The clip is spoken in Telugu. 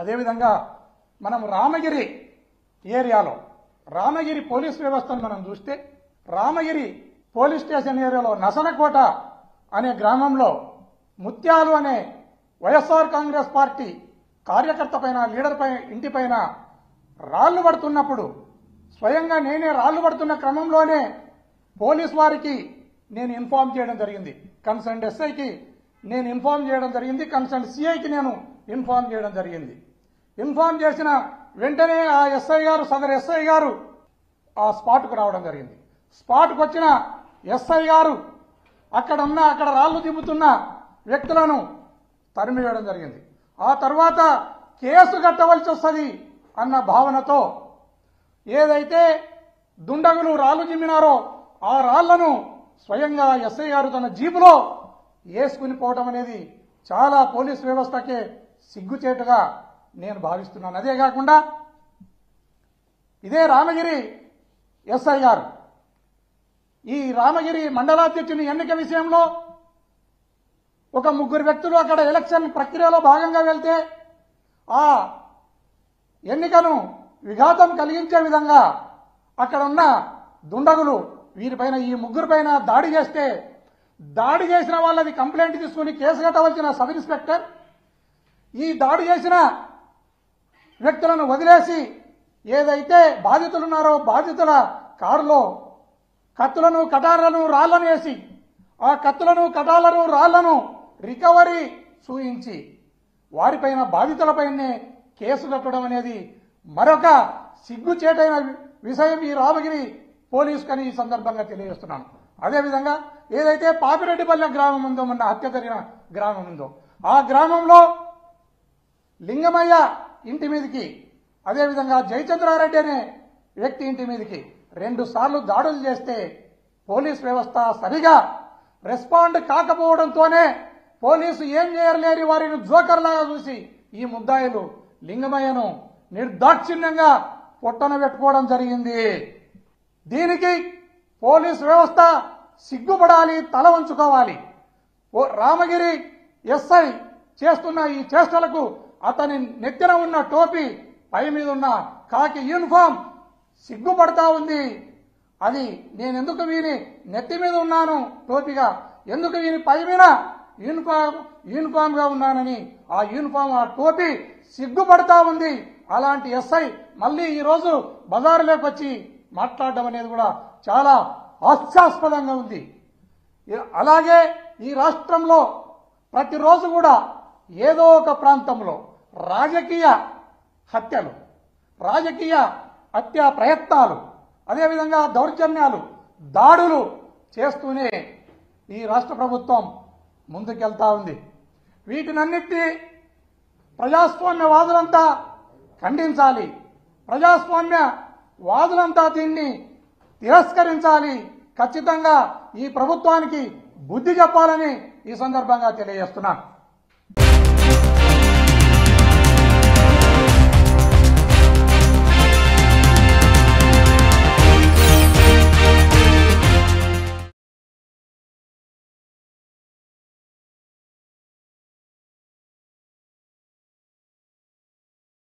అదేవిధంగా మనం రామగిరి ఏరియాలో రామగిరి పోలీస్ వ్యవస్థను మనం చూస్తే రామగిరి పోలీస్ స్టేషన్ ఏరియాలో నసనకోట అనే గ్రామంలో ముత్యాలు అనే వైఎస్ఆర్ కాంగ్రెస్ పార్టీ కార్యకర్త పైన లీడర్ పైన ఇంటిపైన రాళ్లు పడుతున్నప్పుడు స్వయంగా నేనే రాళ్లు పడుతున్న క్రమంలోనే పోలీస్ వారికి నేను ఇన్ఫార్మ్ చేయడం జరిగింది. కన్సర్న్ ఎస్ఐకి నేను ఇన్ఫార్మ్ చేయడం జరిగింది. కన్సర్న్ సిఐకి నేను ఇన్ఫార్మ్ చేయడం జరిగింది. ఇన్ఫార్మ్ చేసిన వెంటనే ఆ ఎస్ఐ గారు సదరు ఎస్ఐ గారు ఆ స్పాట్కు రావడం జరిగింది. స్పాట్కు వచ్చిన ఎస్ఐ గారు అక్కడ రాళ్లు దింపుతున్న వ్యక్తులను తరిమివేయడం జరిగింది. ఆ తర్వాత కేసు కట్టవలసి వస్తుంది అన్న భావనతో ఏదైతే దుండగులు రాళ్లు జిమ్మినారో ఆ రాళ్లను స్వయంగా ఎస్ఐ గారు తన జీపులో వేసుకుని పోవడం అనేది చాలా పోలీస్ వ్యవస్థకే సిగ్గుచేటుగా నేను భావిస్తున్నాను. అదే కాకుండా ఇదే రామగిరి ఎస్ఐ గారు ఈ రామగిరి మండలాధ్యక్షుని ఎన్నిక విషయంలో ఒక ముగ్గురు వ్యక్తులు అక్కడ ఎలక్షన్ ప్రక్రియలో భాగంగా వెళ్తే ఆ ఎన్నికను విఘాతం కలిగించే విధంగా అక్కడ ఉన్న దుండగులు వీరిపైన ఈ ముగ్గురు పైన దాడి చేస్తే దాడి చేసిన వాళ్ళది కంప్లైంట్ తీసుకుని కేసు కట్టవలసిన సబ్ ఇన్స్పెక్టర్ ఈ దాడి చేసిన వ్యక్తులను వదిలేసి ఏదైతే బాధితులున్నారో బాధితుల కారులో కత్తులను కటార్లను రాళ్లను వేసి ఆ కత్తులను కటార్లను రాళ్లను రికవరీ చూయించి వారిపైన బాధితులపైనే కేసు కట్టడం అనేది మరొక సిగ్గుచేటైన విషయం ఈ రామగిరి పోలీసుకని ఈ సందర్భంగా తెలియజేస్తున్నాను. అదేవిధంగా ఏదైతే పాపిరెడ్డిపల్లె గ్రామం ఉందో మొన్న హత్య జరిగిన గ్రామం ఉందో ఆ గ్రామంలో లింగమయ్య ఇంటి మీదకి అదేవిధంగా జయచంద్రారెడ్డి అనే వ్యక్తి ఇంటి మీదకి 2 సార్లు దాడులు చేస్తే పోలీస్ వ్యవస్థ సరిగా రెస్పాండ్ కాకపోవడంతోనే పోలీసు ఏం చేయలేని వారిని జోకర్లాగా చూసి ఈ ముద్దాయిలు లింగమయ్యను నిర్దాక్షిణ్యంగా పొట్టన పెట్టుకోవడం జరిగింది. దీనికి పోలీస్ వ్యవస్థ సిగ్గుపడాలి, తల వంచుకోవాలి. రామగిరి ఎస్ఐ చేస్తున్న ఈ చేష్టలకు అతని నెత్తిన ఉన్న టోపీ పై మీద ఉన్న కాకి యూనిఫామ్ సిగ్గుపడతా ఉంది. అది నేను ఎందుకు వీని నెత్తి మీద ఉన్నాను టోపీగా, ఎందుకు వీని పై మీద యూనిఫామ్ గా ఉన్నానని ఆ యూనిఫామ్ ఆ టోపీ సిగ్గుపడతా ఉంది. అలాంటి ఎస్ఐ మళ్ళీ ఈ రోజు బజారులోకి వచ్చి మాట్లాడడం అనేది కూడా చాలా హాస్యాస్పదంగా ఉంది. అలాగే ఈ రాష్ట్రంలో ప్రతిరోజు కూడా ఏదో ఒక ప్రాంతంలో రాజకీయ హత్యలు, రాజకీయ హత్యా ప్రయత్నాలు, అదేవిధంగా దౌర్జన్యాలు, దాడులు చేస్తూనే ఈ రాష్ట్ర ప్రభుత్వం ముందుకెళ్తా ఉంది. వీటినన్నిటినీ ప్రజాస్వామ్యవాదులంతా ఖండించాలి. ప్రజాస్వామ్యవాదులంతా దీన్ని తిరస్కరించాలి. ఖచ్చితంగా ఈ ప్రభుత్వానికి బుద్ధి చెప్పాలని ఈ సందర్భంగా తెలియజేస్తున్నాను.